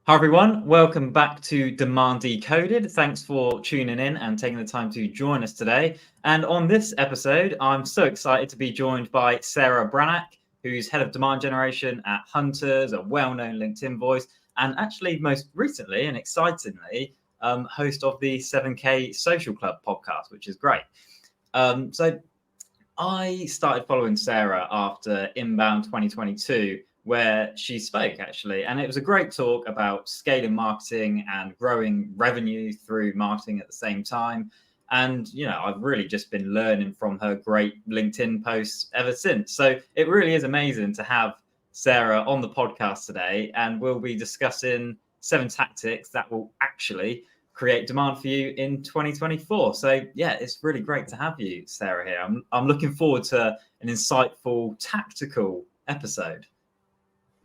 Hi everyone, welcome back to Demand Decoded. Thanks for tuning in and taking the time to join us today. And on this episode, I'm so excited to be joined by Sarah Breathnach, who's head of demand generation at Hunters, a well-known LinkedIn voice, and actually most recently and excitingly, host of the 7K Social Club podcast, which is great. So I started following Sarah after Inbound 2022, where she spoke actually, and it was a great talk about scaling marketing and growing revenue through marketing at the same time. And I've really just been learning from her great LinkedIn posts ever since. So it really is amazing to have Sarah on the podcast today, and we'll be discussing 7 tactics that will actually create demand for you in 2024. So yeah, it's really great to have you, Sarah, here. I'm looking forward to an insightful, tactical episode.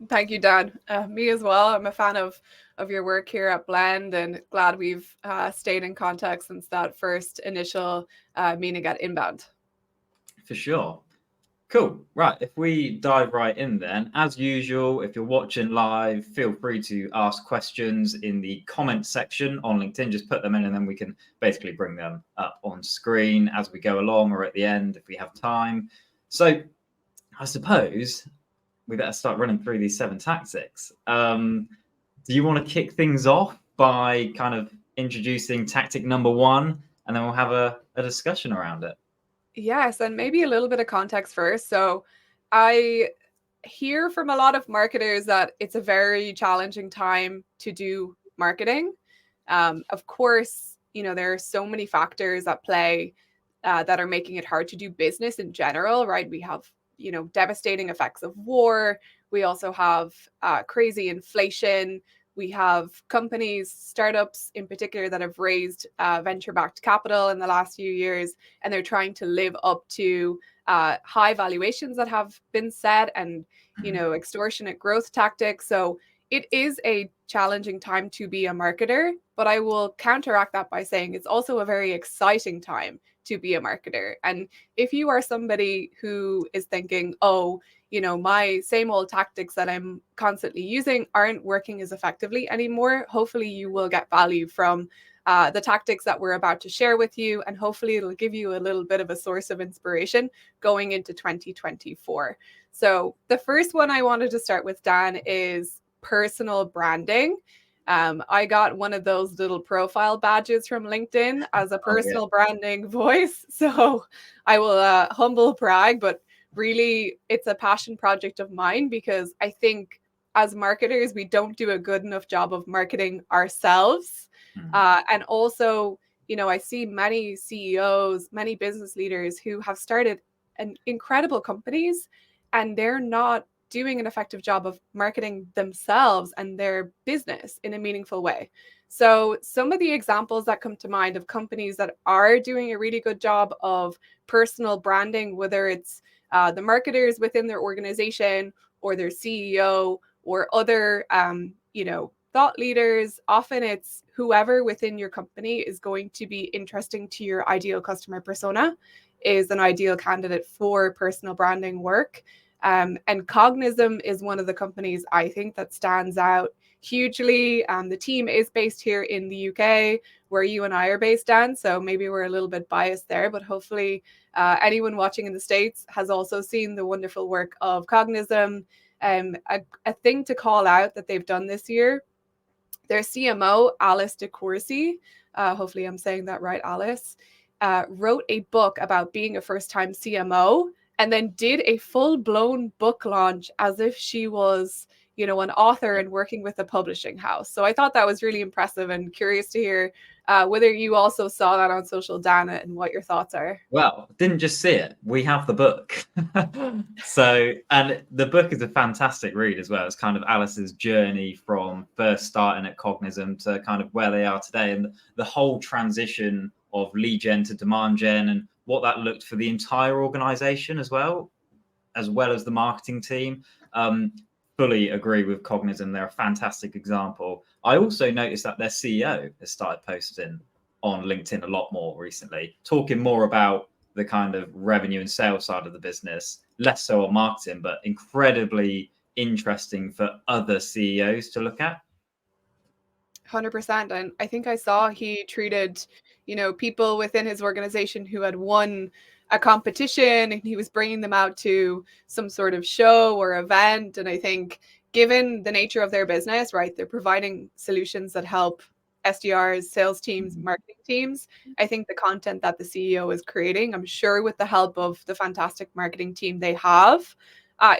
Thank you, Dan. Me as well. I'm a fan of your work here at Blend, and glad we've stayed in contact since that first initial meeting at Inbound. For sure. Cool. Right. If we dive right in then, as usual, if you're watching live, feel free to ask questions in the comments section on LinkedIn. Just put them in and then we can basically bring them up on screen as we go along or at the end if we have time. So I suppose we better start running through these 7 tactics. Do you want to kick things off by kind of introducing tactic number 1 and then we'll have a discussion around it? Yes, and maybe a little bit of context first. So I hear from a lot of marketers that it's a very challenging time to do marketing. Of course, there are so many factors at play that are making it hard to do business in general, right? We have, devastating effects of war. We also have crazy inflation. We have companies, startups in particular, that have raised venture-backed capital in the last few years, and they're trying to live up to high valuations that have been set, and extortionate growth tactics. So it is a challenging time to be a marketer, but I will counteract that by saying it's also a very exciting time to be a marketer. And if you are somebody who is thinking, oh, my same old tactics that I'm constantly using aren't working as effectively anymore, hopefully you will get value from the tactics that we're about to share with you. And hopefully it'll give you a little bit of a source of inspiration going into 2024. So the first one I wanted to start with, Dan, is personal branding. I got one of those little profile badges from LinkedIn as a personal branding voice. So I will humble brag, but really it's a passion project of mine because I think as marketers, we don't do a good enough job of marketing ourselves. And also, I see many CEOs, many business leaders who have started incredible companies, and they're not doing an effective job of marketing themselves and their business in a meaningful way. So some of the examples that come to mind of companies that are doing a really good job of personal branding, whether it's the marketers within their organization or their CEO or other, thought leaders, often it's whoever within your company is going to be interesting to your ideal customer persona is an ideal candidate for personal branding work. And Cognism is one of the companies I think that stands out hugely. The team is based here in the UK, where you and I are based, Dan. So maybe we're a little bit biased there, but hopefully anyone watching in the States has also seen the wonderful work of Cognism. A thing to call out that they've done this year, their CMO, Alice DeCourcy, hopefully I'm saying that right, Alice, wrote a book about being a first-time CMO and then did a full-blown book launch as if she was, an author and working with a publishing house. So I thought that was really impressive, and curious to hear whether you also saw that on social, Dana, and what your thoughts are. Well, didn't just see it. We have the book. And the book is a fantastic read as well. It's kind of Alice's journey from first starting at Cognism to kind of where they are today, and the whole transition of lead gen to demand gen and what that looked for the entire organization as well as the marketing team. Fully agree with Cognism. They're a fantastic example. I also noticed that their CEO has started posting on LinkedIn a lot more recently, talking more about the kind of revenue and sales side of the business, less so on marketing, but incredibly interesting for other CEOs to look at. 100%. And I think I saw he treated, people within his organization who had won a competition, and he was bringing them out to some sort of show or event. And I think, given the nature of their business, right, they're providing solutions that help SDRs, sales teams, marketing teams. I think the content that the CEO is creating, I'm sure with the help of the fantastic marketing team they have,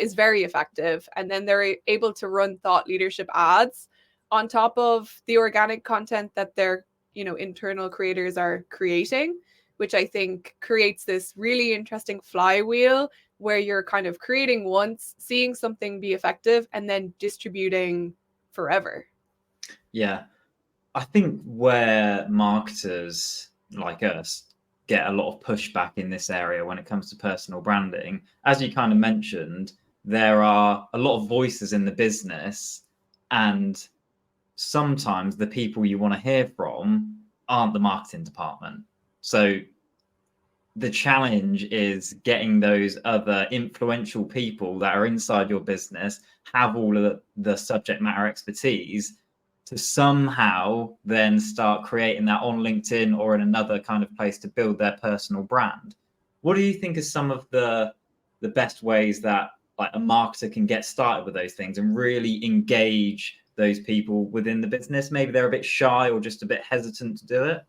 is very effective. And then they're able to run thought leadership ads on top of the organic content that their internal creators are creating, which I think creates this really interesting flywheel where you're kind of creating once, seeing something be effective, and then distributing forever. Yeah. I think where marketers like us get a lot of pushback in this area when it comes to personal branding, as you kind of mentioned, there are a lot of voices in the business, and sometimes the people you want to hear from aren't the marketing department. So the challenge is getting those other influential people that are inside your business, have all of the subject matter expertise, to somehow then start creating that on LinkedIn or in another kind of place to build their personal brand. What do you think is some of the best ways that like a marketer can get started with those things and really engage those people within the business? Maybe they're a bit shy or just a bit hesitant to do it.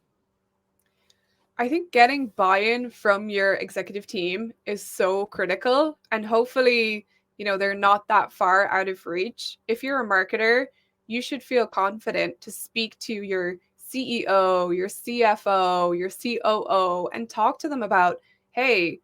I think getting buy-in from your executive team is so critical, and hopefully, they're not that far out of reach. If you're a marketer, you should feel confident to speak to your CEO, your CFO, your COO, and talk to them about, hey,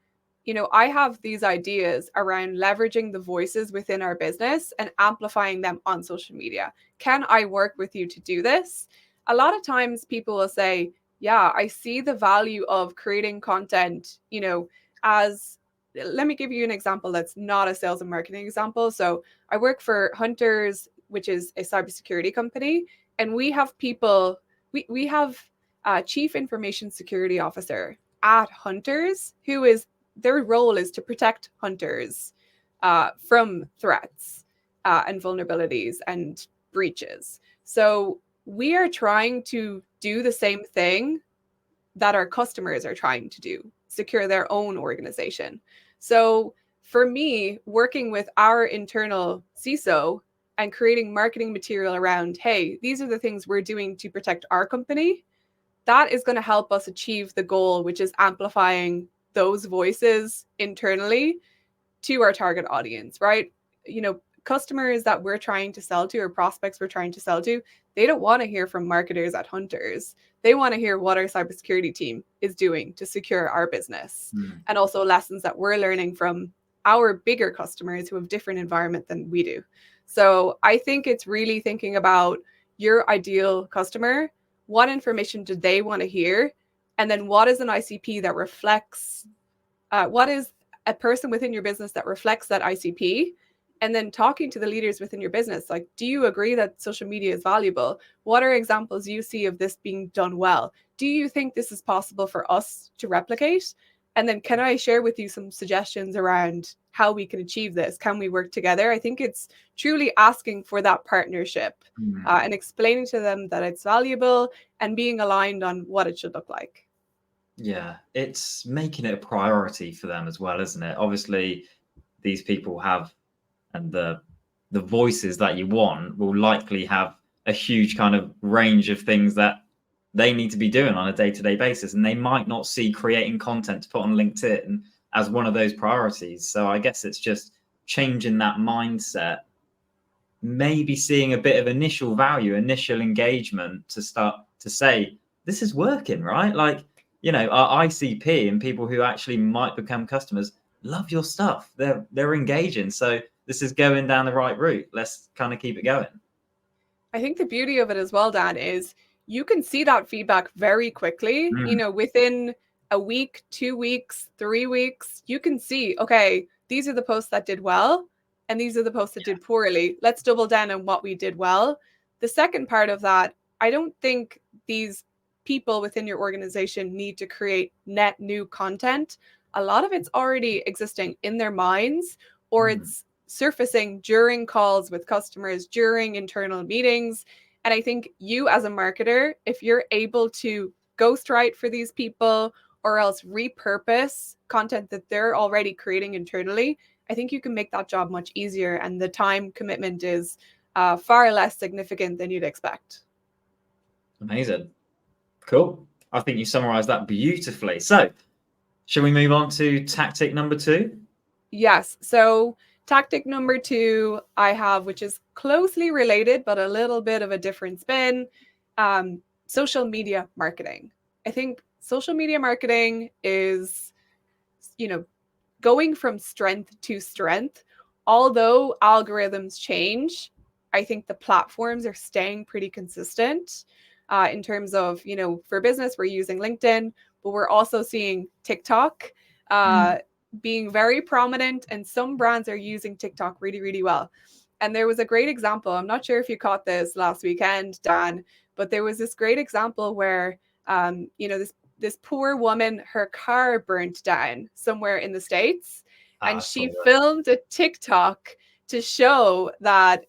I have these ideas around leveraging the voices within our business and amplifying them on social media. Can I work with you to do this? A lot of times people will say, yeah, I see the value of creating content, as let me give you an example that's not a sales and marketing example. So I work for Hunters, which is a cybersecurity company, and we have people, we have a chief information security officer at Hunters who is, their role is to protect hunters from threats and vulnerabilities and breaches. So we are trying to do the same thing that our customers are trying to do, secure their own organization. So for me, working with our internal CISO and creating marketing material around, hey, these are the things we're doing to protect our company, that is going to help us achieve the goal, which is amplifying those voices internally to our target audience, right? Customers that we're trying to sell to or prospects we're trying to sell to, they don't want to hear from marketers at Hunters. They want to hear what our cybersecurity team is doing to secure our business, and also lessons that we're learning from our bigger customers who have different environment than we do. So I think it's really thinking about your ideal customer. What information do they want to hear? And then what is an ICP that reflects, what is a person within your business that reflects that ICP? And then talking to the leaders within your business, like, do you agree that social media is valuable? What are examples you see of this being done well? Do you think this is possible for us to replicate? And then can I share with you some suggestions around how we can achieve this? Can we work together? I think it's truly asking for that partnership and explaining to them that it's valuable and being aligned on what it should look like. Yeah, it's making it a priority for them as well, isn't it? Obviously, these people have, and the voices that you want will likely have a huge kind of range of things that they need to be doing on a day-to-day basis, and they might not see creating content to put on LinkedIn as one of those priorities. So I guess it's just changing that mindset, maybe seeing a bit of initial value, initial engagement to start to say, this is working, right? Like, our ICP and people who actually might become customers love your stuff. They're engaging. So this is going down the right route. Let's kind of keep it going. I think the beauty of it as well, Dan, is you can see that feedback very quickly. Within a week, 2 weeks, 3 weeks, you can see, okay, these are the posts that did well, and these are the posts that did poorly. Let's double down on what we did well. The second part of that, I don't think these people within your organization need to create net new content. A lot of it's already existing in their minds, or it's surfacing during calls with customers, during internal meetings. And I think you as a marketer, if you're able to ghostwrite for these people or else repurpose content that they're already creating internally, I think you can make that job much easier, and the time commitment is far less significant than you'd expect. Amazing. Cool. I think you summarized that beautifully. So, shall we move on to tactic number 2? Yes. So, tactic number 2 I have, which is closely related, but a little bit of a different spin, social media marketing. I think social media marketing is, going from strength to strength. Although algorithms change, I think the platforms are staying pretty consistent in terms of, for business, we're using LinkedIn, but we're also seeing TikTok being very prominent, and some brands are using TikTok really, really well. And there was a great example. I'm not sure if you caught this last weekend, Dan, but there was this great example where, this poor woman, her car burnt down somewhere in the States, and she filmed a TikTok to show that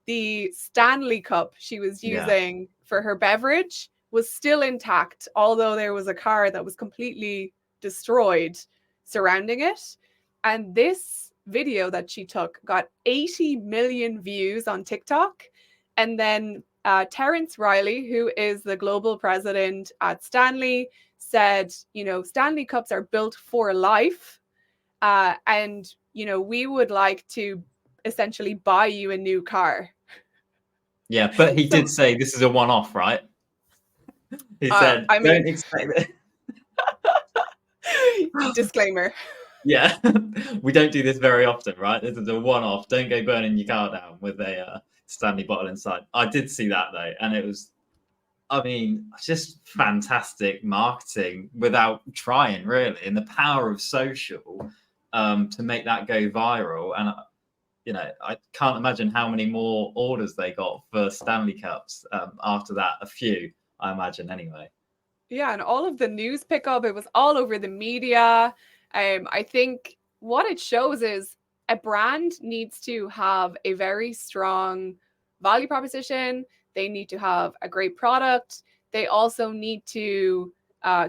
the Stanley Cup she was using for her beverage was still intact, although there was a car that was completely destroyed surrounding it. And this video that she took got 80 million views on TikTok. And then Terence Riley, who is the global president at Stanley, said, Stanley Cups are built for life. And, we would like to essentially buy you a new car. Yeah, but he did say this is a one-off, right? He said, don't expect it. Disclaimer. Yeah, we don't do this very often, right? This is a one-off. Don't go burning your car down with a Stanley bottle inside. I did see that though, and it was, just fantastic marketing without trying, really, and the power of social to make that go viral. And I can't imagine how many more orders they got for Stanley Cups after that. A few, I imagine, anyway. Yeah, and all of the news pickup, it was all over the media. I think what it shows is a brand needs to have a very strong value proposition. They need to have a great product. They also need to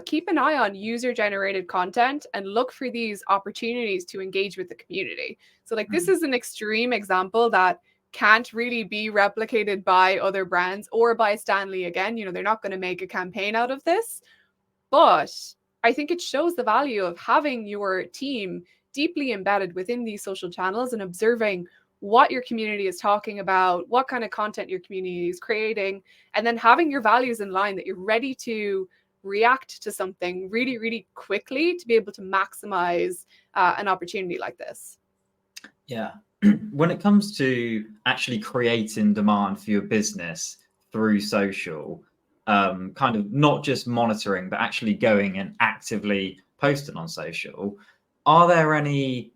keep an eye on user-generated content and look for these opportunities to engage with the community. So, this is an extreme example that can't really be replicated by other brands or by Stanley again. They're not going to make a campaign out of this. But I think it shows the value of having your team deeply embedded within these social channels and observing what your community is talking about, what kind of content your community is creating, and then having your values in line, that you're ready to react to something really, really quickly to be able to maximize an opportunity like this. Yeah. When it comes to actually creating demand for your business through social, kind of not just monitoring, but actually going and actively posting on social, are there any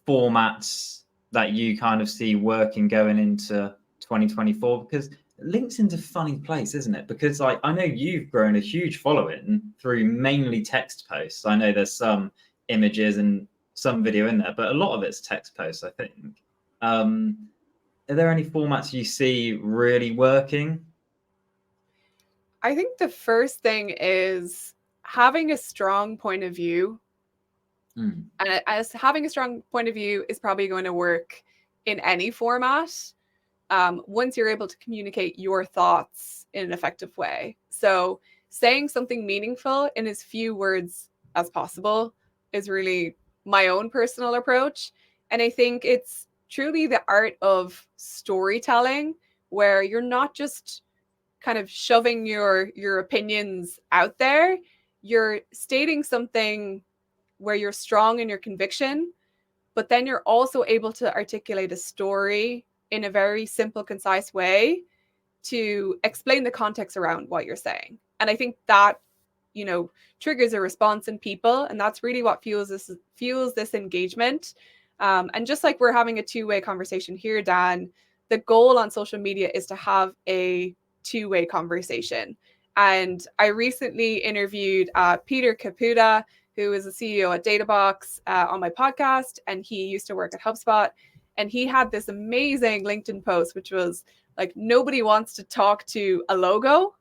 formats that you kind of see working going into 2024? Because LinkedIn's a funny place, isn't it? Because I know you've grown a huge following through mainly text posts. I know there's some images and some video in there, but a lot of it's text posts, I think. Are there any formats you see really working? I think the first thing is having a strong point of view. And as having a strong point of view is probably going to work in any format once you're able to communicate your thoughts in an effective way. So saying something meaningful in as few words as possible is really my own personal approach. And I think it's truly the art of storytelling, where you're not just kind of shoving your opinions out there. You're stating something where you're strong in your conviction, but then you're also able to articulate a story in a very simple, concise way to explain the context around what you're saying. And I think that, triggers a response in people, and that's really what fuels this engagement. And just like we're having a two-way conversation here, Dan, the goal on social media is to have a two-way conversation. And I recently interviewed Peter Caputa, who is a CEO at Databox, on my podcast, and he used to work at HubSpot. And he had this amazing LinkedIn post, which was like, nobody wants to talk to a logo.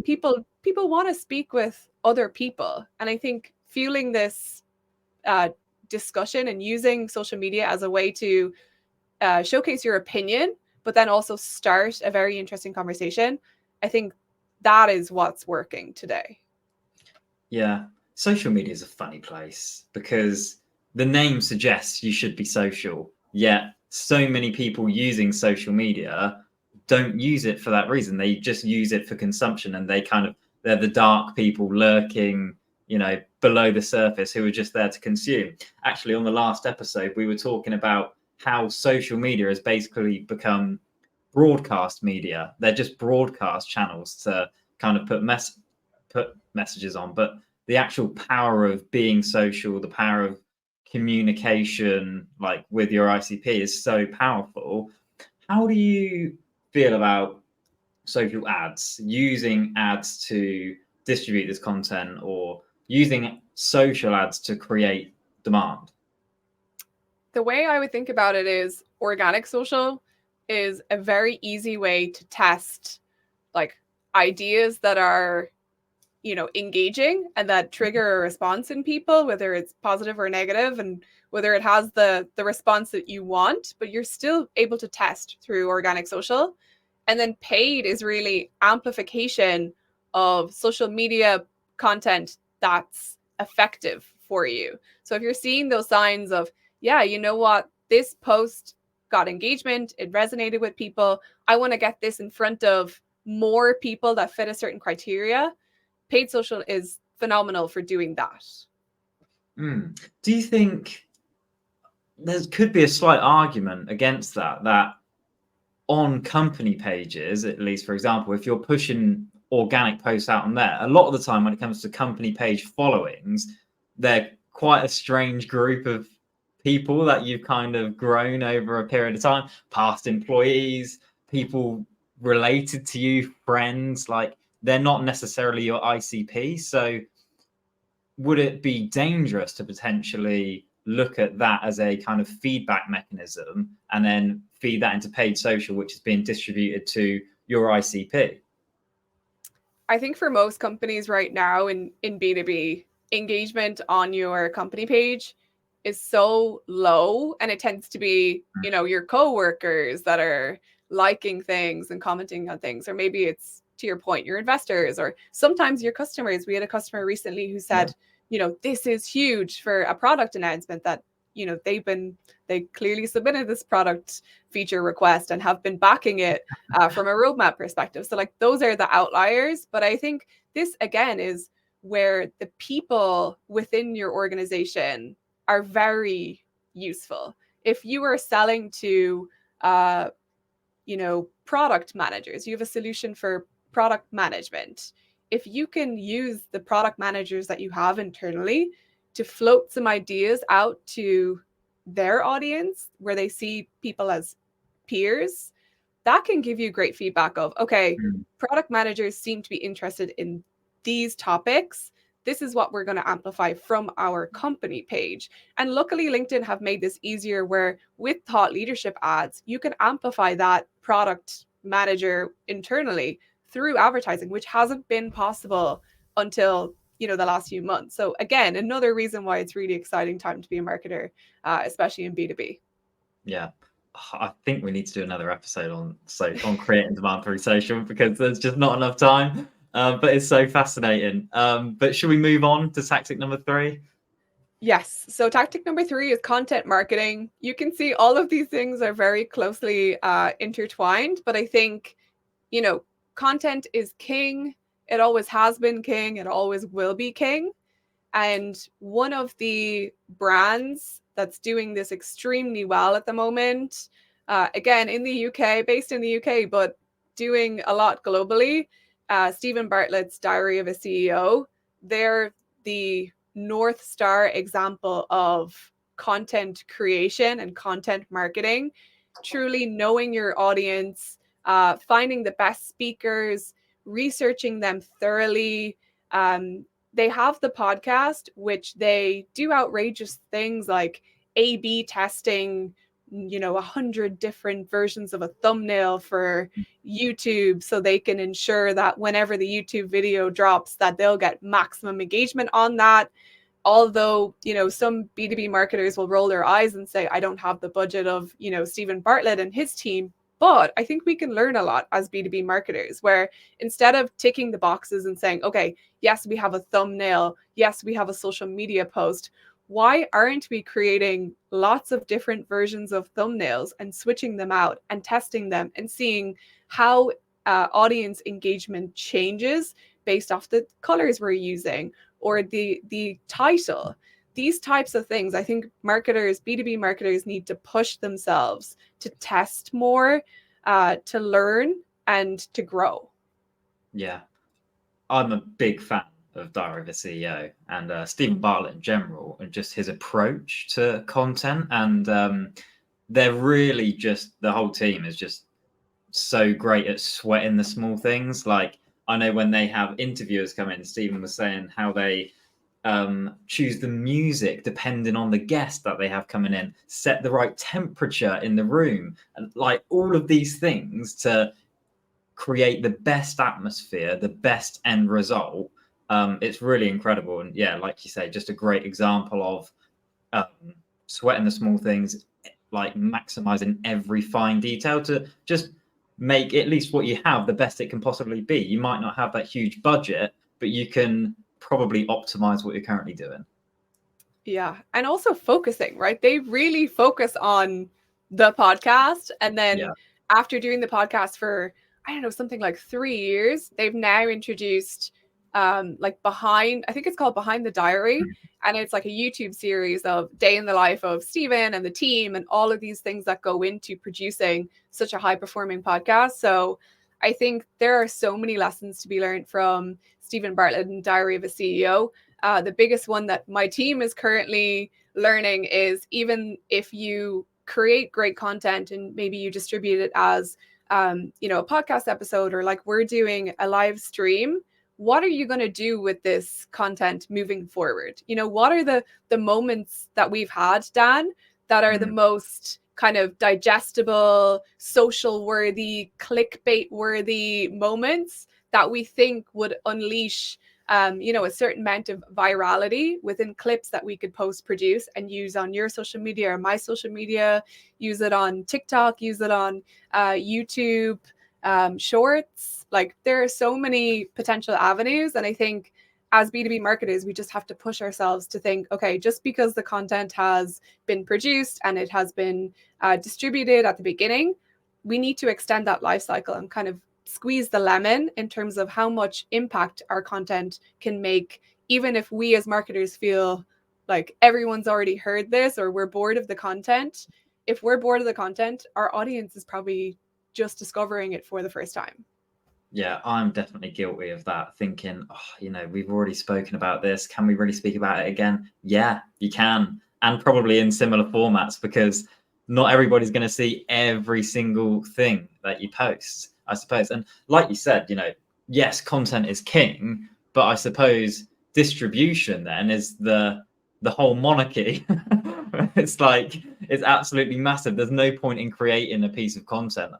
People want to speak with other people. And I think fueling this discussion and using social media as a way to showcase your opinion, but then also start a very interesting conversation, I think that is what's working today. Yeah. Social media is a funny place because the name suggests you should be social, yet so many people using social media don't use it for that reason. They just use it for consumption, and they're the dark people lurking, below the surface, who are just there to consume. Actually, on the last episode, we were talking about how social media has basically become broadcast media. They're just broadcast channels to kind of put messages on, but the actual power of being social, the power of communication, like with your ICP, is so powerful. How do you feel about social ads, using ads to distribute this content, or using social ads to create demand? The way I would think about it is organic social is a very easy way to test like ideas that are, engaging and that trigger a response in people, whether it's positive or negative, and whether it has the response that you want, but you're still able to test through organic social. And then paid is really amplification of social media content that's effective for you. So if you're seeing those signs of, yeah, you know what, this post got engagement, it resonated with people, I want to get this in front of more people that fit a certain criteria, paid social is phenomenal for doing that. Do you think there could be a slight argument against that on company pages, at least, for example, if you're pushing organic posts out on there, a lot of the time when it comes to company page followings, they're quite a strange group of people that you've kind of grown over a period of time, past employees, people related to you, friends, like they're not necessarily your ICP. So would it be dangerous to potentially look at that as a kind of feedback mechanism and then feed that into paid social, which is being distributed to your ICP? I think for most companies right now in B2B, engagement on your company page is so low, and it tends to be, your coworkers that are liking things and commenting on things, or maybe it's, to your point, your investors, or sometimes your customers. We had a customer recently who said, this is huge for a product announcement that, they clearly submitted this product feature request and have been backing it from a roadmap perspective. So like those are the outliers. But I think this again is where the people within your organization are very useful. If you are selling to, product managers, you have a solution for product management. If you can use the product managers that you have internally to float some ideas out to their audience where they see people as peers, that can give you great feedback of, okay, product managers seem to be interested in these topics. This is what we're going to amplify from our company page. And luckily, LinkedIn have made this easier where with thought leadership ads, you can amplify that product manager internally through advertising, which hasn't been possible until the last few months. So again, another reason why it's really exciting time to be a marketer, especially in B2B. Yeah. I think we need to do another episode on creating demand through social, because there's just not enough time. But it's so fascinating. But should we move on to tactic number 3? Yes. So tactic number 3 is content marketing. You can see all of these things are very closely intertwined, but I think, content is king. It always has been king. It always will be king. And one of the brands that's doing this extremely well at the moment, again, in the UK, based in the UK, but doing a lot globally, Stephen Bartlett's Diary of a CEO, they're the North Star example of content creation and content marketing, truly knowing your audience, finding the best speakers, researching them thoroughly. They have the podcast, which they do outrageous things like A/B testing 100 different versions of a thumbnail for YouTube, so they can ensure that whenever the YouTube video drops, that they'll get maximum engagement on that. Although, some B2B marketers will roll their eyes and say, I don't have the budget of, Stephen Bartlett and his team. But I think we can learn a lot as B2B marketers, where instead of ticking the boxes and saying, okay, yes, we have a thumbnail, yes, we have a social media post, why aren't we creating lots of different versions of thumbnails and switching them out and testing them and seeing how audience engagement changes based off the colors we're using or the title? These types of things, I think marketers, B2B marketers, need to push themselves to test more, to learn and to grow. Yeah, I'm a big fan of Diary of a CEO and Stephen Bartlett in general, and just his approach to content. And they're really just, the whole team is just so great at sweating the small things. Like, I know when they have interviewers come in, Stephen was saying how they choose the music depending on the guest that they have coming in, set the right temperature in the room, and like all of these things to create the best atmosphere, the best end result. It's really incredible. And yeah, like you say, just a great example of sweating the small things, like maximizing every fine detail to just make at least what you have the best it can possibly be. You might not have that huge budget, but you can probably optimize what you're currently doing. Yeah. And also focusing, right? They really focus on the podcast. And then after doing the podcast for, I don't know, something like 3 years, they've now introduced I think it's called Behind the Diary. And it's like a YouTube series of day in the life of Stephen and the team and all of these things that go into producing such a high performing podcast. So I think there are so many lessons to be learned from Stephen Bartlett and Diary of a CEO. The biggest one that my team is currently learning is, even if you create great content and maybe you distribute it as, a podcast episode, or like we're doing a live stream, what are you going to do with this content moving forward? What are the moments that we've had, Dan, that are the most kind of digestible, social worthy, clickbait worthy moments that we think would unleash a certain amount of virality within clips that we could post produce and use on your social media or my social media, use it on TikTok, use it on YouTube, shorts. Like, there are so many potential avenues. And I think as B2B marketers, we just have to push ourselves to think, okay, just because the content has been produced and it has been distributed at the beginning, we need to extend that life cycle and kind of squeeze the lemon in terms of how much impact our content can make, even if we as marketers feel like everyone's already heard this or we're bored of the content. If we're bored of the content, our audience is probably just discovering it for the first time. Yeah, I'm definitely guilty of that, thinking, we've already spoken about this. Can we really speak about it again? Yeah, you can. And probably in similar formats, because not everybody's going to see every single thing that you post, I suppose. And like you said, yes, content is king, but I suppose distribution then is the whole monarchy. It's absolutely massive. There's no point in creating a piece of content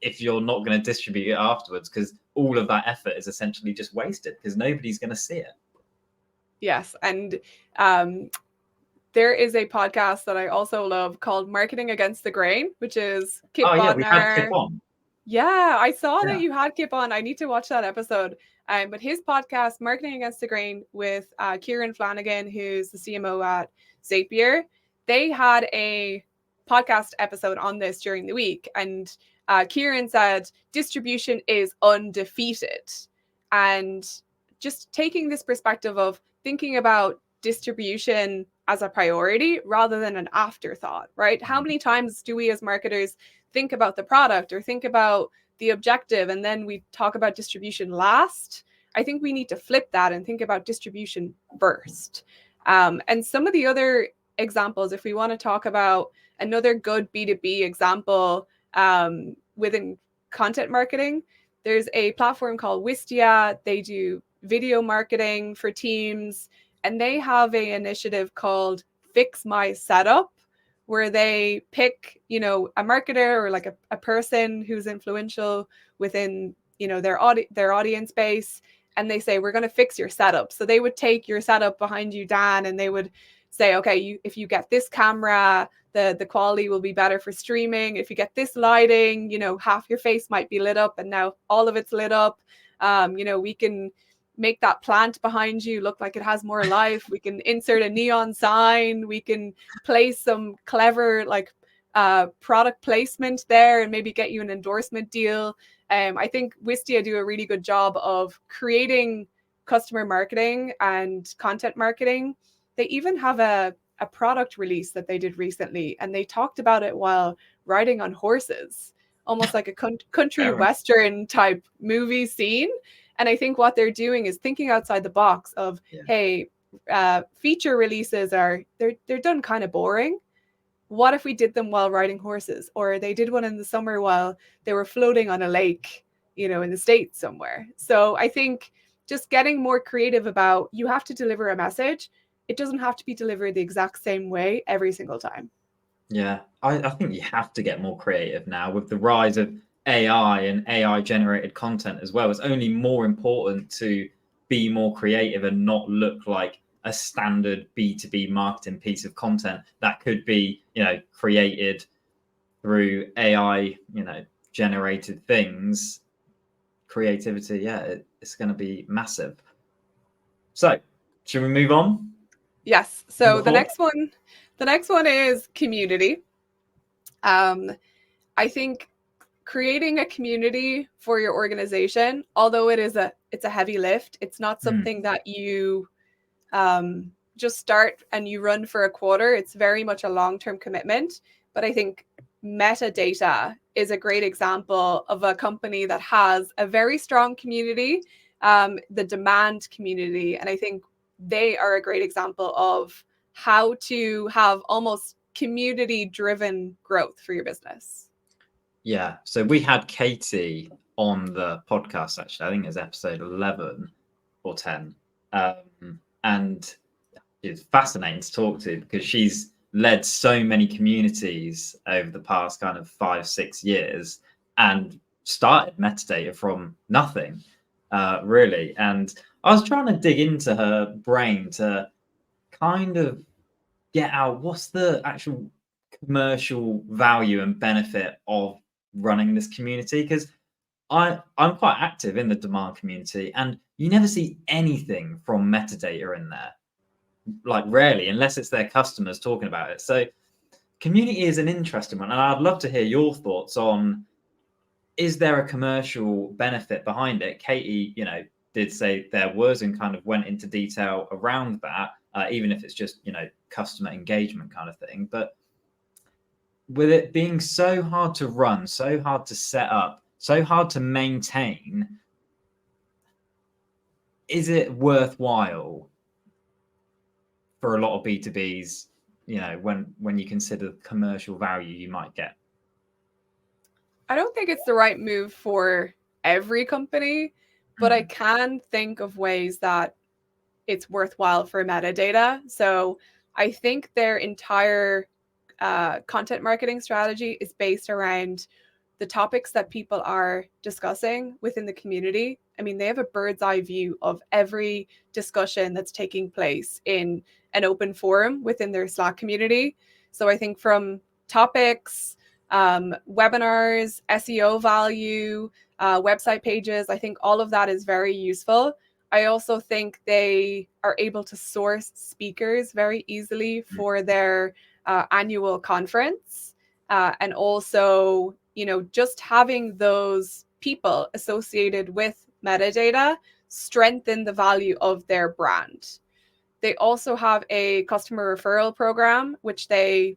if you're not going to distribute it afterwards, because all of that effort is essentially just wasted because nobody's going to see it. Yes. And there is a podcast that I also love called Marketing Against the Grain, which is Kip Bodnar. We had Kip on. Yeah, I saw that you had Kip on. I need to watch that episode. But his podcast, Marketing Against the Grain, with Kieran Flanagan, who's the CMO at Zapier, they had a podcast episode on this during the week. And Kieran said distribution is undefeated. And just taking this perspective of thinking about distribution as a priority rather than an afterthought, right? How many times do we as marketers think about the product or think about the objective and then we talk about distribution last? I think we need to flip that and think about distribution first. And some of the other examples, if we want to talk about another good B2B example within content marketing, there's a platform called Wistia. They do video marketing for teams, and they have an initiative called Fix My Setup, where they pick, a marketer or like a person who's influential within, their audience base, and they say, we're going to fix your setup. So they would take your setup behind you, Dan, and they would say, okay, if you get this camera, the quality will be better for streaming. If you get this lighting, half your face might be lit up and now all of it's lit up. We can make that plant behind you look like it has more life. We can insert a neon sign. We can place some clever product placement there and maybe get you an endorsement deal. I think Wistia do a really good job of creating customer marketing and content marketing. They even have a product release that they did recently, and they talked about it while riding on horses, almost like a country western type movie scene. And I think what they're doing is thinking outside the box of, hey, feature releases they're done kind of boring. What if we did them while riding horses? Or they did one in the summer while they were floating on a lake, in the States somewhere. So I think just getting more creative about, you have to deliver a message. It doesn't have to be delivered the exact same way every single time. Yeah, I think you have to get more creative now with the rise of AI and AI generated content as well. It's only more important to be more creative and not look like a standard B2B marketing piece of content that could be, created through AI, generated things. Creativity, it's going to be massive. So, should we move on? Yes. So the next one is community. I think creating a community for your organization, although it's a heavy lift, it's not something that you just start and you run for a quarter. It's very much a long-term commitment. But I think Metadata is a great example of a company that has a very strong community, the demand community. And I think they are a great example of how to have almost community-driven growth for your business. Yeah. So we had Katie on the podcast, actually. I think it was episode 11 or 10. And it's fascinating to talk to because she's led so many communities over the past kind of 5-6 years and started Metadata from nothing, really. And I was trying to dig into her brain to kind of get out what's the actual commercial value and benefit of running this community, because I'm quite active in the demand community and you never see anything from Metadata in there, like rarely, unless it's their customers talking about it. So community is an interesting one, and I'd love to hear your thoughts on, is there a commercial benefit behind it? Katie, did say there was and kind of went into detail around that, even if it's just, customer engagement kind of thing. But with it being so hard to run, so hard to set up, so hard to maintain, is it worthwhile for a lot of B2Bs, when you consider the commercial value you might get? I don't think it's the right move for every company, but I can think of ways that it's worthwhile for Metadata. So I think their entire content marketing strategy is based around the topics that people are discussing within the community. I mean, they have a bird's eye view of every discussion that's taking place in an open forum within their Slack community. So I think from topics, webinars, SEO value, website pages, I think all of that is very useful. I also think they are able to source speakers very easily for their annual conference. And also, just having those people associated with Metadata strengthen the value of their brand. They also have a customer referral program, which they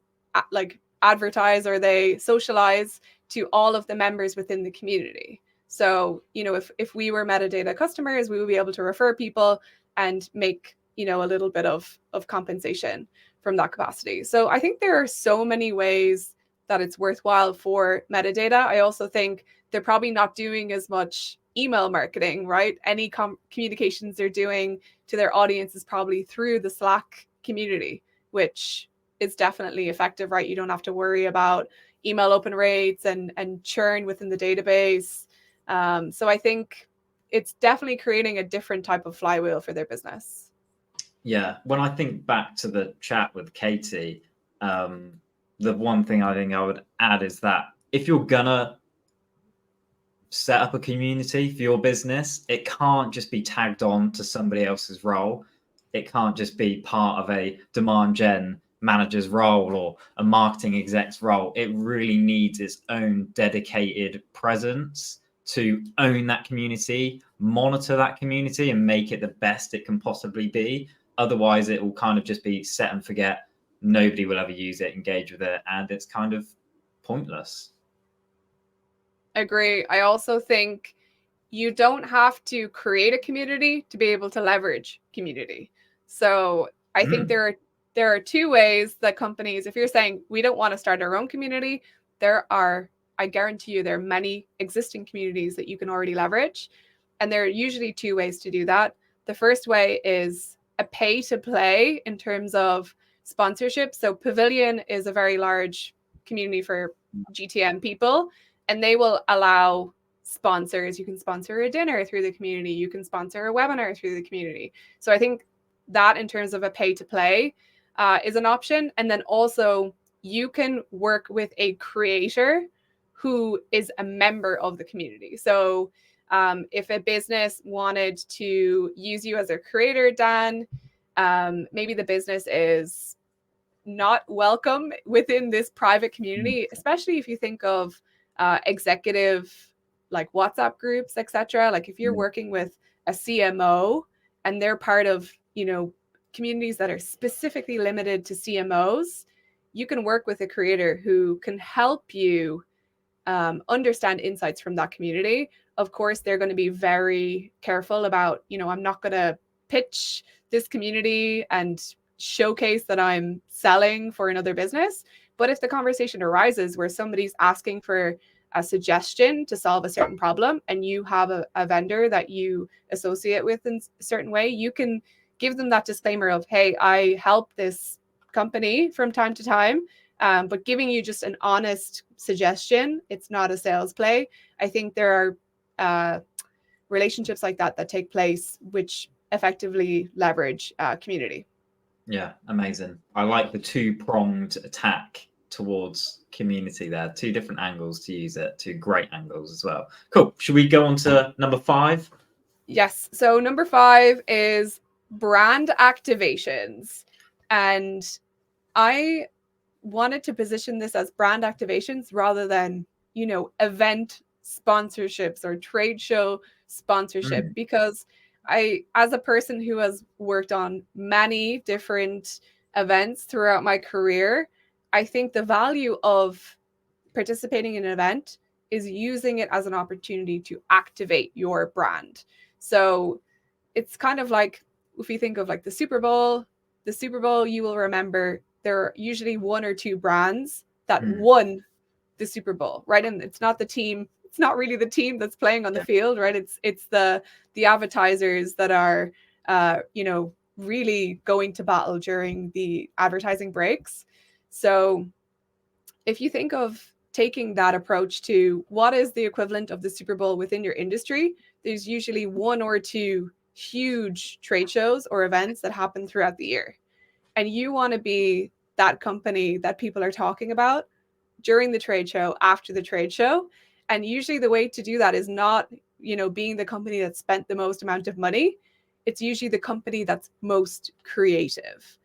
advertise or they socialize to all of the members within the community. So, if we were Metadata customers, we would be able to refer people and make, a little bit of compensation from that capacity. So I think there are so many ways that it's worthwhile for Metadata. I also think they're probably not doing as much email marketing, right? Any communications they're doing to their audience is probably through the Slack community, which is definitely effective, right? You don't have to worry about email open rates and churn within the database. So I think it's definitely creating a different type of flywheel for their business. Yeah, when I think back to the chat with Katie, the one thing I think I would add is that if you're gonna set up a community for your business, it can't just be tagged on to somebody else's role. It can't just be part of a demand gen manager's role or a marketing exec's role. It really needs its own dedicated presence to own that community, monitor that community, and make it the best it can possibly be. Otherwise, it will kind of just be set and forget. Nobody will ever use it, engage with it, and it's kind of pointless. Agree. I also think you don't have to create a community to be able to leverage community. So I think there are two ways that companies, if you're saying we don't want to start our own community, I guarantee you there are many existing communities that you can already leverage. And there are usually two ways to do that. The first way is a pay to play in terms of sponsorship. So Pavilion is a very large community for GTM people, and they will allow sponsors. You can sponsor a dinner through the community. You can sponsor a webinar through the community. So I think that in terms of a pay to play is an option. And then also you can work with a creator who is a member of the community. So if a business wanted to use you as a creator, Dan, maybe the business is not welcome within this private community, especially if you think of executive like WhatsApp groups, etc. Like if you're working with a CMO and they're part of, communities that are specifically limited to CMOs, you can work with a creator who can help you understand insights from that community. Of course, they're going to be very careful about, I'm not going to pitch this community and showcase that I'm selling for another business. But if the conversation arises where somebody's asking for a suggestion to solve a certain problem and you have a vendor that you associate with in a certain way, you can give them that disclaimer of, hey, I help this company from time to time, but giving you just an honest suggestion. It's not a sales play. I think there are relationships like that take place, which effectively leverage community. Yeah, amazing. I like the two-pronged attack towards community there. Two different angles to use it, two great angles as well. Cool. Should we go on to number 5? Yes. So number 5 is brand activations. And I wanted to position this as brand activations rather than, event sponsorships or trade show sponsorship, because as a person who has worked on many different events throughout my career, I think the value of participating in an event is using it as an opportunity to activate your brand. So it's kind of like, if you think of like the Super Bowl, you will remember there are usually one or two brands that won the Super Bowl, right? And it's not the team, it's not really the team that's playing on the field, right? It's the advertisers that are really going to battle during the advertising breaks. So if you think of taking that approach to what is the equivalent of the Super Bowl within your industry, there's usually one or two huge trade shows or events that happen throughout the year. And you want to be that company that people are talking about during the trade show, after the trade show. And usually the way to do that is not, being the company that spent the most amount of money. It's usually the company that's most creative.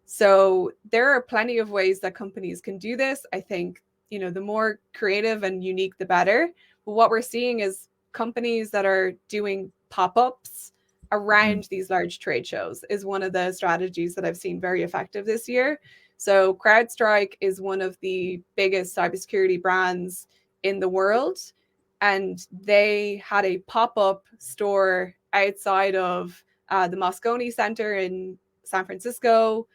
So there are plenty of ways that companies can do this. I think, the more creative and unique, the better. But what we're seeing is companies that are doing pop-ups around these large trade shows is one of the strategies that I've seen very effective this year. So CrowdStrike is one of the biggest cybersecurity brands in the world. And they had a pop-up store outside of the Moscone Center in San Francisco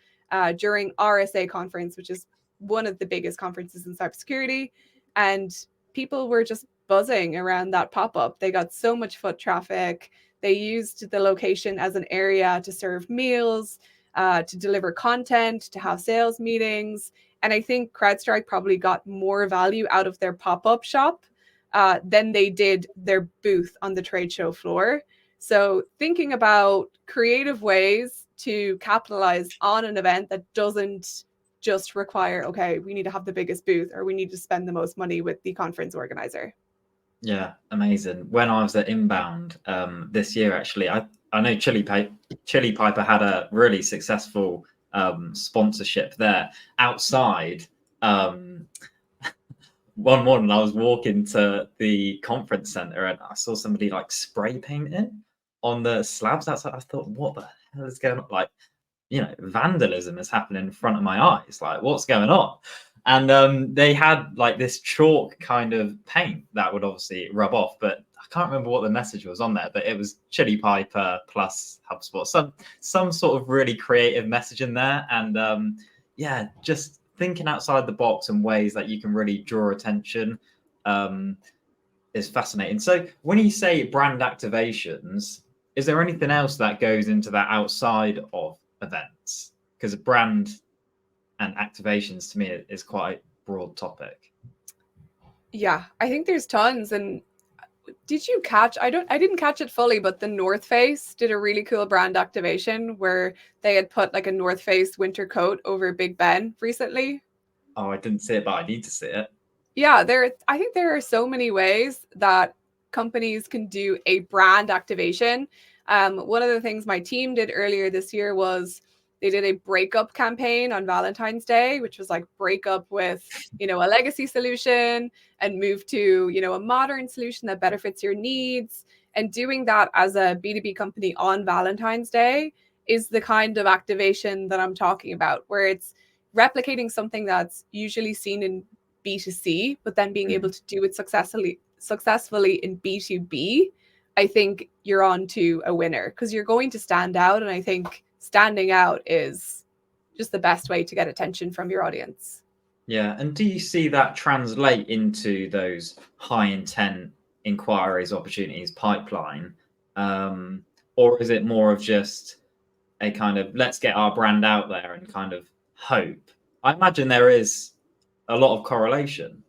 during RSA conference, which is one of the biggest conferences in cybersecurity. And people were just buzzing around that pop-up. They got so much foot traffic. They used the location as an area to serve meals. to deliver content, to have sales meetings. And I think CrowdStrike probably got more value out of their pop-up shop than they did their booth on the trade show floor. So thinking about creative ways to capitalize on an event that doesn't just require, okay, we need to have the biggest booth or we need to spend the most money with the conference organizer. Yeah, amazing. When I was at Inbound this year, actually, I know Chili Piper had a really successful sponsorship there. Outside, one morning I was walking to the conference center and I saw somebody like spray painting on the slabs outside. I thought, what the hell is going on? Like, vandalism is happening in front of my eyes. Like, what's going on? And they had like this chalk kind of paint that would obviously rub off, but I can't remember what the message was on there. But it was Chili Piper plus HubSpot, some sort of really creative message in there, and yeah, just thinking outside the box and ways that you can really draw attention is fascinating. So when you say brand activations, is there anything else that goes into that outside of events? Because brand and activations to me is quite a broad topic. Yeah, I think there's tons. And did you catch, I didn't catch it fully, but the North Face did a really cool brand activation where they had put like a North Face winter coat over Big Ben recently. Oh, I didn't see it, but I need to see it. Yeah, I think there are so many ways that companies can do a brand activation. One of the things my team did earlier this year was they did a breakup campaign on Valentine's Day, which was like break up with, a legacy solution and move to, a modern solution that better fits your needs. And doing that as a B2B company on Valentine's Day is the kind of activation that I'm talking about, where it's replicating something that's usually seen in B2C, but then being able to do it successfully in B2B. I think you're on to a winner because you're going to stand out. And I think standing out is just the best way to get attention from your audience. Yeah. And do you see that translate into those high intent inquiries, opportunities, pipeline? Or is it more of just a kind of let's get our brand out there and kind of hope? I imagine there is a lot of correlation.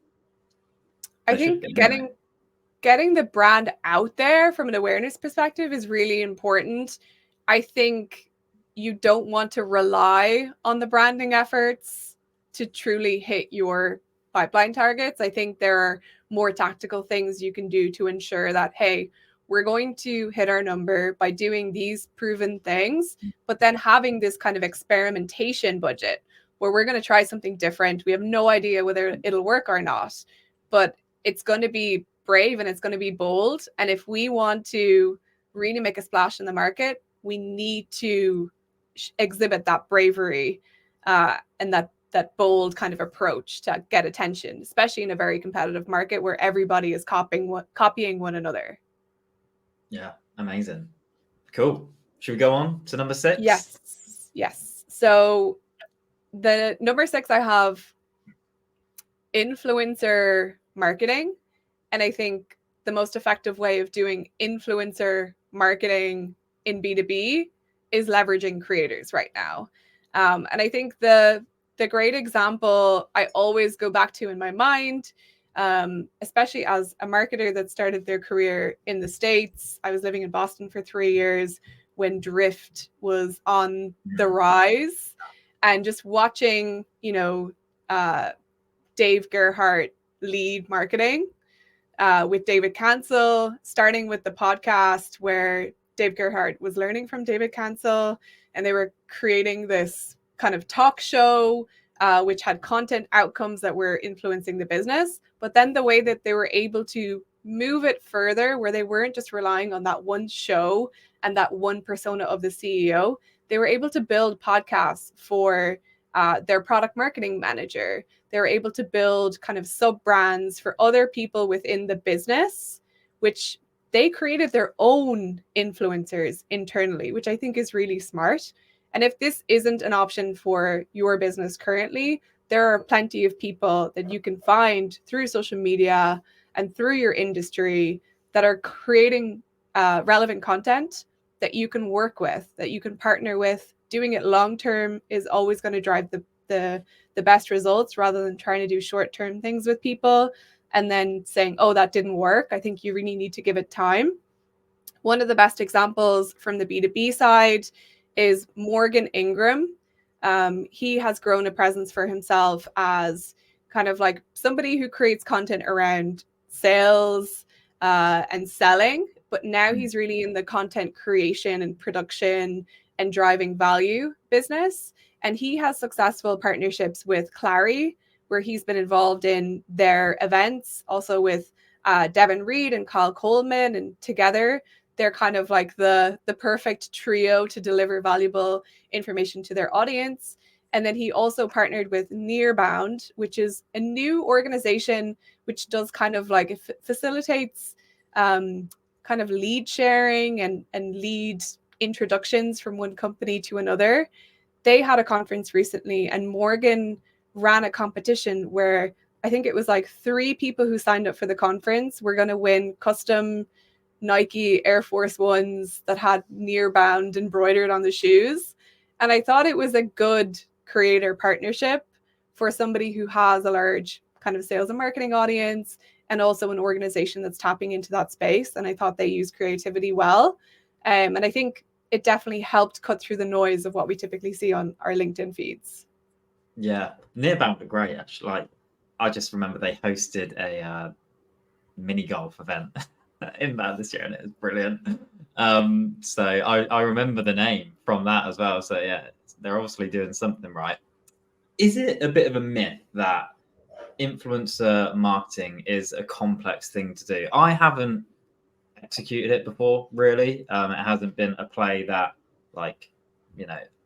I think getting the brand out there from an awareness perspective is really important. I think you don't want to rely on the branding efforts to truly hit your pipeline targets. I think there are more tactical things you can do to ensure that, hey, we're going to hit our number by doing these proven things, but then having this kind of experimentation budget where we're going to try something different. We have no idea whether it'll work or not, but it's going to be brave and it's going to be bold. And if we want to really make a splash in the market, we need to exhibit that bravery and that bold kind of approach to get attention, especially in a very competitive market where everybody is copying one another. Yeah, amazing. Cool. Should we go on to number 6? Yes. So the number 6 I have influencer marketing. And I think the most effective way of doing influencer marketing in B2B is leveraging creators right now. And I think the great example I always go back to in my mind, especially as a marketer that started their career in the States. I was living in Boston for 3 years when Drift was on the rise, and just watching, Dave Gerhardt lead marketing with David Cancel, starting with the podcast where Dave Gerhardt was learning from David Cancel, and they were creating this kind of talk show which had content outcomes that were influencing the business. But then the way that they were able to move it further, where they weren't just relying on that one show and that one persona of the CEO, they were able to build podcasts for their product marketing manager. They were able to build kind of sub brands for other people within the business, which they created their own influencers internally, which I think is really smart. And if this isn't an option for your business currently, there are plenty of people that you can find through social media and through your industry that are creating relevant content that you can work with, that you can partner with doing it long term is always going to drive the best results, rather than trying to do short term things with people and then saying, oh, that didn't work. I think you really need to give it time. One of the best examples from the B2B side is Morgan Ingram. He has grown a presence for himself as kind of like somebody who creates content around sales and selling, but now he's really in the content creation and production and driving value business. And he has successful partnerships with Clary, where he's been involved in their events, also with Devin Reed and Kyle Coleman, and together they're kind of like the perfect trio to deliver valuable information to their audience. And then he also partnered with Nearbound, which is a new organization which does kind of like facilitates kind of lead sharing and lead introductions from one company to another. They had a conference recently, and Morgan ran a competition where I think it was like 3 people who signed up for the conference were going to win custom Nike Air Force Ones that had Nearbound embroidered on the shoes. And I thought it was a good creator partnership for somebody who has a large kind of sales and marketing audience and also an organization that's tapping into that space. And I thought they used creativity well. And I think it definitely helped cut through the noise of what we typically see on our LinkedIn feeds. Yeah, Nearbound were great, actually. Like, I just remember they hosted a mini golf event inbound this year, and it was brilliant. So I remember the name from that as well. So yeah, they're obviously doing something right. Is it a bit of a myth that influencer marketing is a complex thing to do? I haven't executed it before, really. It hasn't been a play that, like,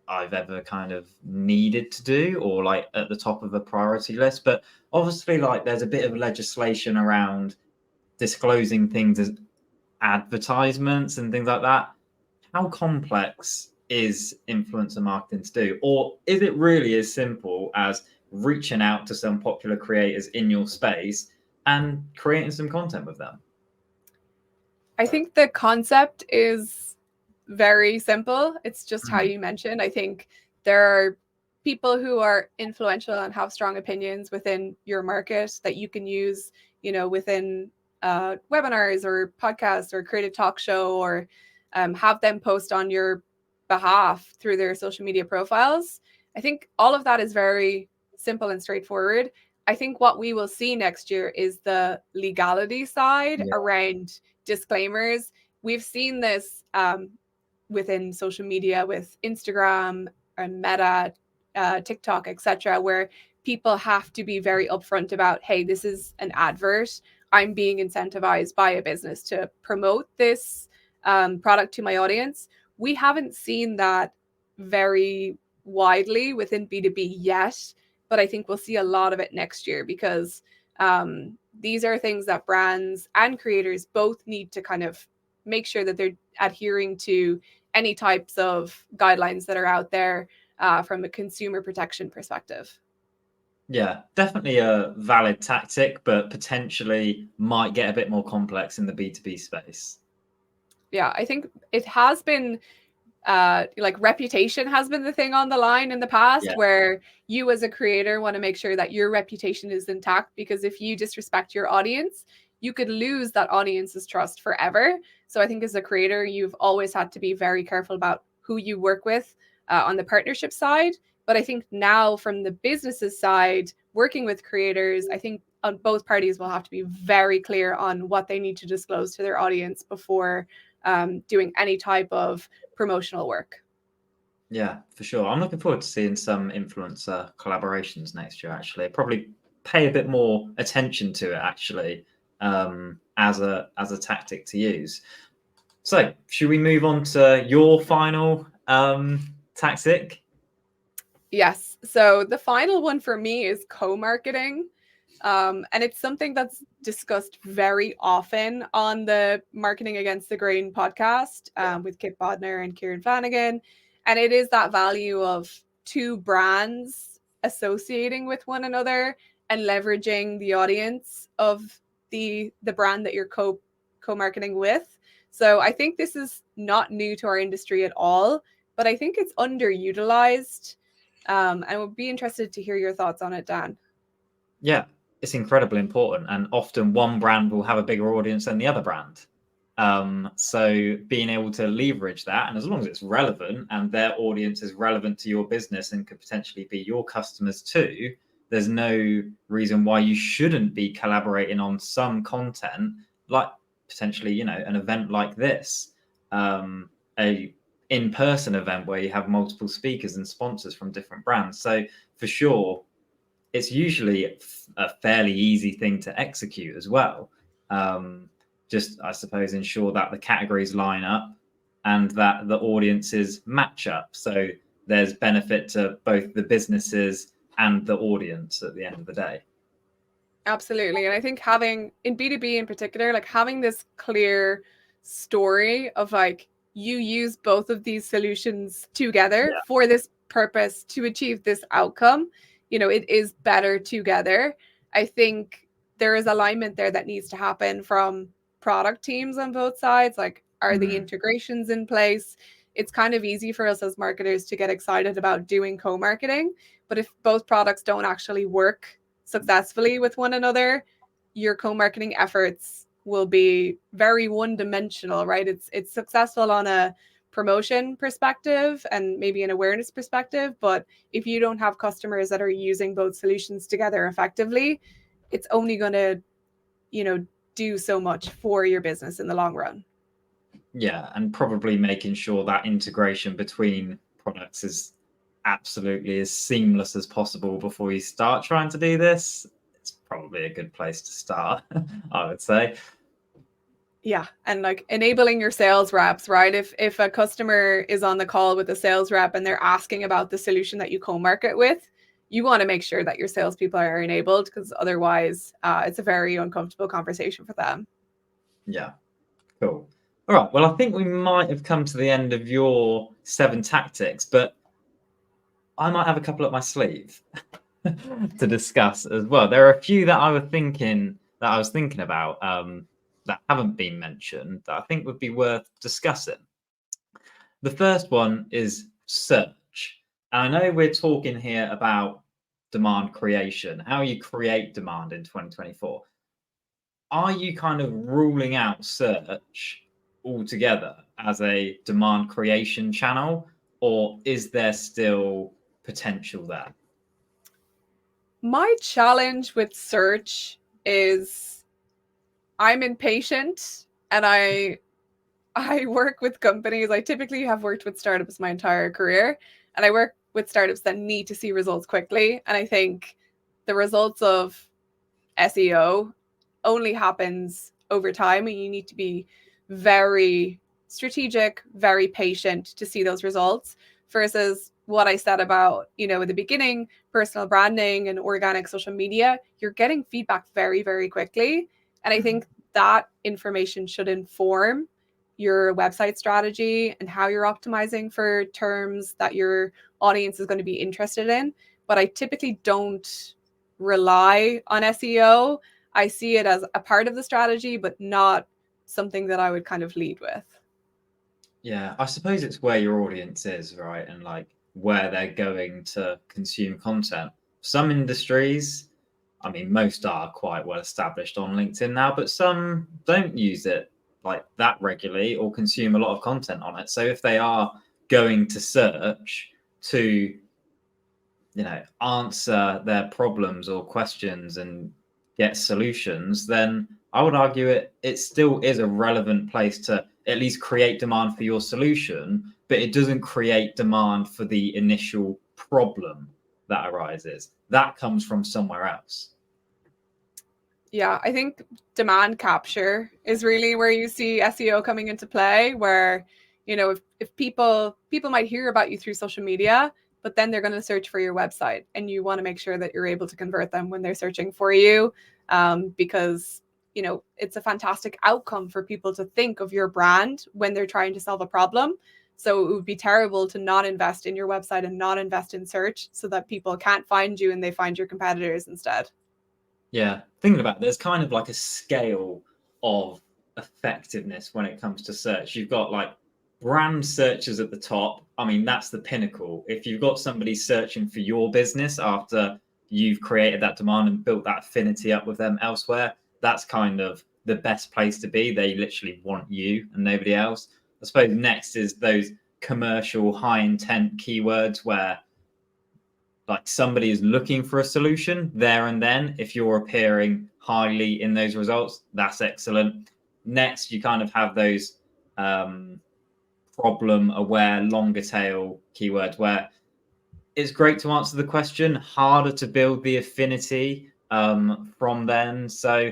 I've ever kind of needed to do or like at the top of a priority list. But obviously, like, there's a bit of legislation around disclosing things as advertisements and things like that. How complex is influencer marketing to do? Or is it really as simple as reaching out to some popular creators in your space and creating some content with them? I think the concept is very simple. It's just how you mentioned. I think there are people who are influential and have strong opinions within your market that you can use, within webinars or podcasts or creative talk show, or have them post on your behalf through their social media profiles. I think all of that is very simple and straightforward. I think what we will see next year is the legality side around disclaimers. We've seen this within social media with Instagram and Meta, TikTok, etc., where people have to be very upfront about, hey, this is an advert. I'm being incentivized by a business to promote this product to my audience. We haven't seen that very widely within B2B yet, but I think we'll see a lot of it next year, because these are things that brands and creators both need to kind of make sure that they're adhering to any types of guidelines that are out there from a consumer protection perspective. Yeah, definitely a valid tactic, but potentially might get a bit more complex in the B2B space. Yeah, I think it has been like reputation has been the thing on the line in the past, where you as a creator want to make sure that your reputation is intact, because if you disrespect your audience, you could lose that audience's trust forever. So I think as a creator, you've always had to be very careful about who you work with on the partnership side. But I think now from the businesses side, working with creators, I think on both parties will have to be very clear on what they need to disclose to their audience before doing any type of promotional work. Yeah, for sure. I'm looking forward to seeing some influencer collaborations next year, actually. Probably pay a bit more attention to it, actually, as a tactic to use. So should we move on to your final tactic? Yes. So the final one for me is co-marketing. And it's something that's discussed very often on the Marketing Against the Grain podcast with Kip Bodnar and Kieran Flanagan. And it is that value of 2 brands associating with one another and leveraging the audience of the brand that you're co-marketing with. So I think this is not new to our industry at all. but I think it's underutilized. I would be interested to hear your thoughts on it, Dan. Yeah, it's incredibly important, and often one brand will have a bigger audience than the other brand. So being able to leverage that, and as long as it's relevant and their audience is relevant to your business and could potentially be your customers too, there's no reason why you shouldn't be collaborating on some content, like potentially, you know, an event like this, a in-person event where you have multiple speakers and sponsors from different brands. So for sure, it's usually a fairly easy thing to execute as well. Just, I suppose, ensure that the categories line up and that the audiences match up. So there's benefit to both the businesses and the audience at the end of the day. Absolutely. And I think having, in B2B in particular, like having this clear story of like, you use both of these solutions together for this purpose to achieve this outcome, you know, it is better together. I think there is alignment there that needs to happen from product teams on both sides. Like, are the integrations in place? It's kind of easy for us as marketers to get excited about doing co-marketing, but if both products don't actually work successfully with one another, your co-marketing efforts will be very one-dimensional, right? It's successful on a promotion perspective and maybe an awareness perspective, but if you don't have customers that are using both solutions together effectively, it's only going to, you know, do so much for your business in the long run. Yeah, and probably making sure that integration between products is absolutely as seamless as possible before you start trying to do this. It's probably a good place to start, I would say. Yeah, and like enabling your sales reps, right? If a customer is on the call with a sales rep and they're asking about the solution that you co-market with, you want to make sure that your salespeople are enabled, because otherwise it's a very uncomfortable conversation for them. Yeah, cool. All right, well, I think we might have come to the end of your 7 tactics, but I might have a couple up my sleeve to discuss as well. There are a few that I was thinking about that haven't been mentioned that I think would be worth discussing. The first one is search. And I know we're talking here about demand creation, how you create demand in 2024. Are you kind of ruling out search altogether as a demand creation channel, or is there still potential there? My challenge with search is I'm impatient, and I work with companies. I typically have worked with startups my entire career, and I work with startups that need to see results quickly. And I think the results of SEO only happens over time, and you need to be very strategic, very patient to see those results, versus what I said about, you know, in the beginning, personal branding and organic social media. You're getting feedback very, very quickly. And I think that information should inform your website strategy and how you're optimizing for terms that your audience is going to be interested in. But I typically don't rely on SEO. I see it as a part of the strategy, but not something that I would kind of lead with. Yeah, I suppose it's where your audience is, right? And like where they're going to consume content. Some industries, I mean, most are quite well established on LinkedIn now, but some don't use it like that regularly or consume a lot of content on it. So if they are going to search to, you know, answer their problems or questions and get solutions, then I would argue it still is a relevant place to at least create demand for your solution, but it doesn't create demand for the initial problem that arises. That comes from somewhere else. Yeah, I think demand capture is really where you see SEO coming into play, where, you know, if people might hear about you through social media, but then they're going to search for your website, and you want to make sure that you're able to convert them when they're searching for you, because, you know, it's a fantastic outcome for people to think of your brand when they're trying to solve a problem. So it would be terrible to not invest in your website and not invest in search so that people can't find you and they find your competitors instead. Yeah, thinking about it, there's kind of like a scale of effectiveness when it comes to search. You've got like brand searches at the top. I mean, that's the pinnacle. If you've got somebody searching for your business after you've created that demand and built that affinity up with them elsewhere, that's kind of the best place to be. They literally want you and nobody else. I suppose next is those commercial high intent keywords where like somebody is looking for a solution there and then. If you're appearing highly in those results, that's excellent. Next, you kind of have those problem aware longer tail keywords where it's great to answer the question, harder to build the affinity from then. So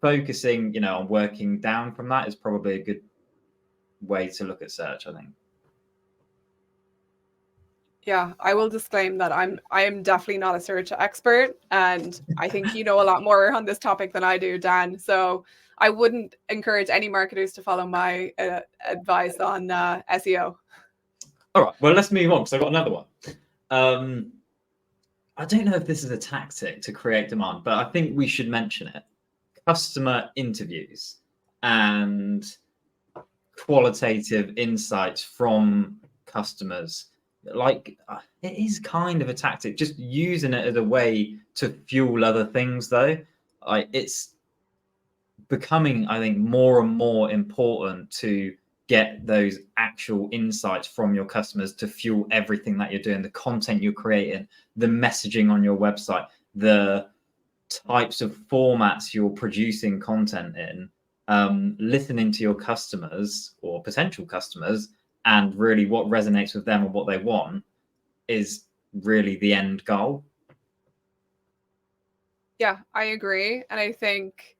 focusing, on working down from that is probably a good way to look at search, I think. Yeah, I will disclaim that I am definitely not a search expert, and I think you know a lot more on this topic than I do, Dan. So I wouldn't encourage any marketers to follow my advice on SEO. All right, well, let's move on because I've got another one. I don't know if this is a tactic to create demand, but I think we should mention it. Customer interviews and qualitative insights from customers. Like, it is kind of a tactic, just using it as a way to fuel other things, though. Like, it's becoming, I think, more and more important to get those actual insights from your customers to fuel everything that you're doing, the content you're creating, the messaging on your website, the types of formats you're producing content in, listening to your customers or potential customers and really what resonates with them and what they want is really the end goal. Yeah, I agree. And I think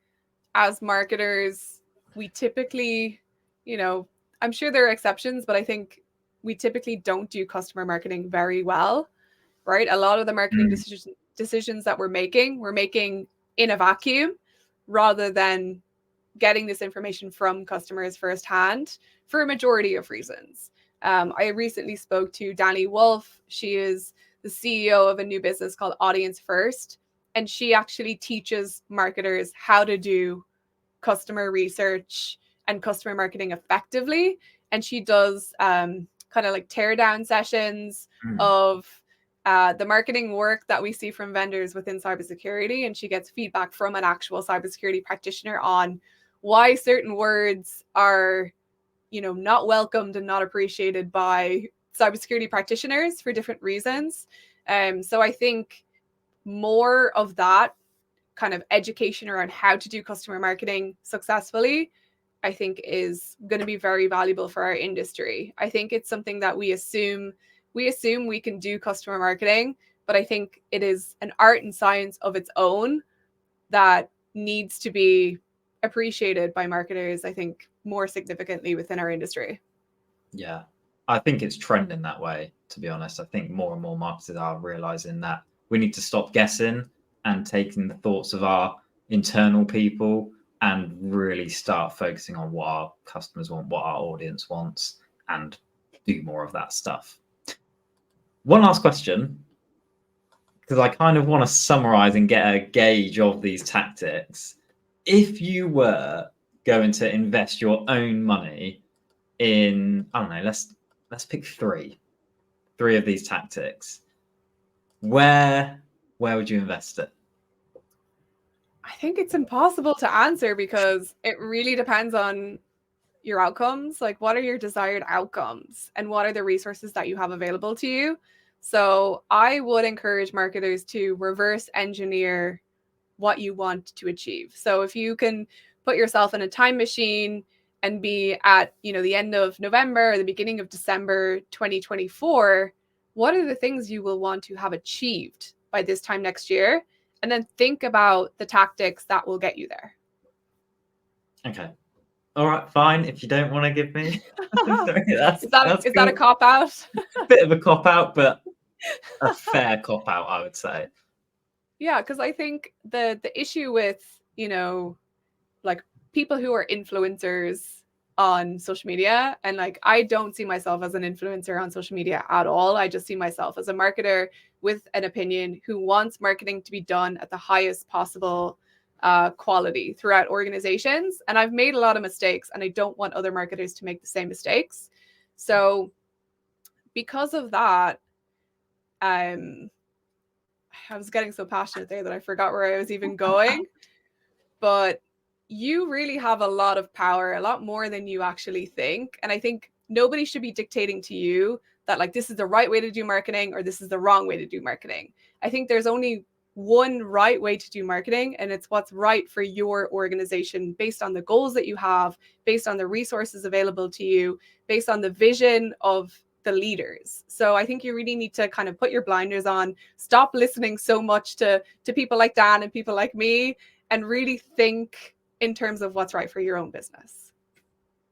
as marketers, we typically, I'm sure there are exceptions, but I think we typically don't do customer marketing very well, right? A lot of the marketing decisions that we're making in a vacuum rather than getting this information from customers firsthand for a majority of reasons. I recently spoke to Danny Wolf. She is the CEO of a new business called Audience First, and she actually teaches marketers how to do customer research and customer marketing effectively. And she does kind of like tear down sessions of the marketing work that we see from vendors within cybersecurity. And she gets feedback from an actual cybersecurity practitioner on why certain words are, not welcomed and not appreciated by cybersecurity practitioners for different reasons. So I think more of that kind of education around how to do customer marketing successfully, I think is going to be very valuable for our industry. I think it's something that we assume we can do customer marketing, but I think it is an art and science of its own that needs to be appreciated by marketers, I think, more significantly within our industry. Yeah, I think it's trending that way, to be honest. I think more and more marketers are realizing that we need to stop guessing and taking the thoughts of our internal people and really start focusing on what our customers want, what our audience wants, and do more of that stuff. One last question, because I kind of want to summarize and get a gauge of these tactics. If you were going to invest your own money in, I don't know, let's pick three of these tactics, where would you invest it? I think it's impossible to answer because it really depends on your outcomes. Like, what are your desired outcomes and what are the resources that you have available to you? So I would encourage marketers to reverse engineer what you want to achieve. So if you can put yourself in a time machine and be at, the end of November or the beginning of December 2024, what are the things you will want to have achieved by this time next year? And then think about the tactics that will get you there. Okay. All right, fine. If you don't want to give me, sorry, is that a cop out? Bit of a cop out, but a fair cop out, I would say. Yeah, because I think the issue with, like people who are influencers on social media, and like I don't see myself as an influencer on social media at all. I just see myself as a marketer with an opinion who wants marketing to be done at the highest possible quality throughout organizations. And I've made a lot of mistakes, and I don't want other marketers to make the same mistakes. So because of that, I was getting so passionate there that I forgot where I was even going. But you really have a lot of power, a lot more than you actually think. And I think nobody should be dictating to you that like this is the right way to do marketing or this is the wrong way to do marketing. I think there's only one right way to do marketing, and it's what's right for your organization based on the goals that you have, based on the resources available to you, based on the vision of the leaders. So I think you really need to kind of put your blinders on, stop listening so much to people like Dan and people like me, and really think in terms of what's right for your own business.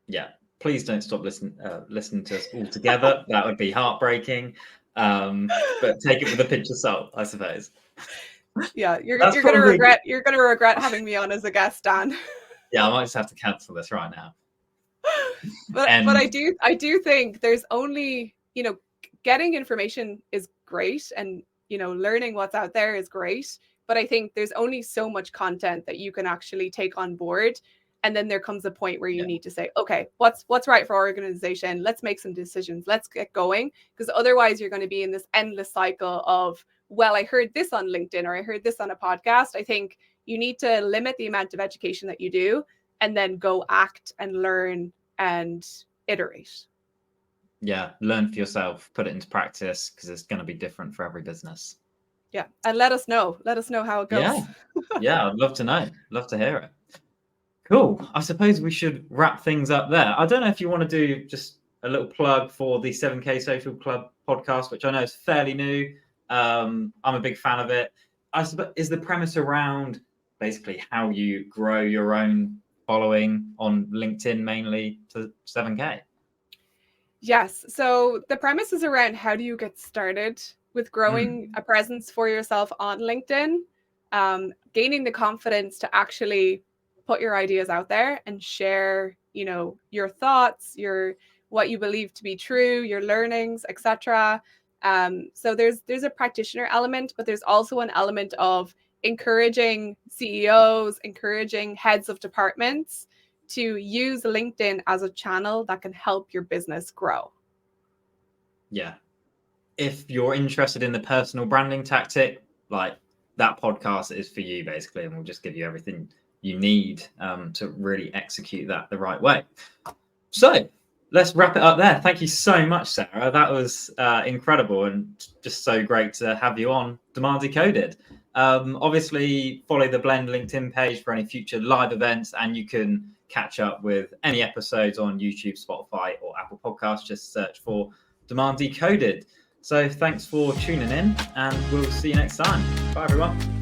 Yeah, please don't stop listening to us altogether. That would be heartbreaking. But take it with a pinch of salt, I suppose. Yeah, you're gonna regret having me on as a guest, Dan. Yeah, I might just have to cancel this right now. But I do think there's only, getting information is great, and learning what's out there is great. But I think there's only so much content that you can actually take on board. And then there comes a point where you need to say, okay, what's right for our organization? Let's make some decisions. Let's get going. Because otherwise you're going to be in this endless cycle of, well, I heard this on LinkedIn or I heard this on a podcast. I think you need to limit the amount of education that you do and then go act and learn and iterate. Yeah, learn for yourself, put it into practice, because it's going to be different for every business. Yeah, and let us know how it goes. Yeah, I'd love to know. Love to hear it. Cool. I suppose we should wrap things up there. I don't know if you want to do just a little plug for the 7K Social Club podcast, which I know is fairly new. I'm a big fan of it. I suppose is the premise around basically how you grow your own following on LinkedIn mainly to 7K. Yes. So the premise is around how do you get started with growing a presence for yourself on LinkedIn, gaining the confidence to actually put your ideas out there and share, your thoughts, what you believe to be true, your learnings, etc. So there's a practitioner element, but there's also an element of encouraging CEOs, encouraging heads of departments to use LinkedIn as a channel that can help your business grow. Yeah. If you're interested in the personal branding tactic, like that podcast is for you basically, and we'll just give you everything you need to really execute that the right way. So let's wrap it up there. Thank you so much, Sarah. That was incredible and just so great to have you on Demand Decoded. Obviously, follow the Blend LinkedIn page for any future live events, and you can catch up with any episodes on YouTube, Spotify, or Apple Podcasts. Just search for Demand Decoded. So thanks for tuning in, and we'll see you next time. Bye, everyone.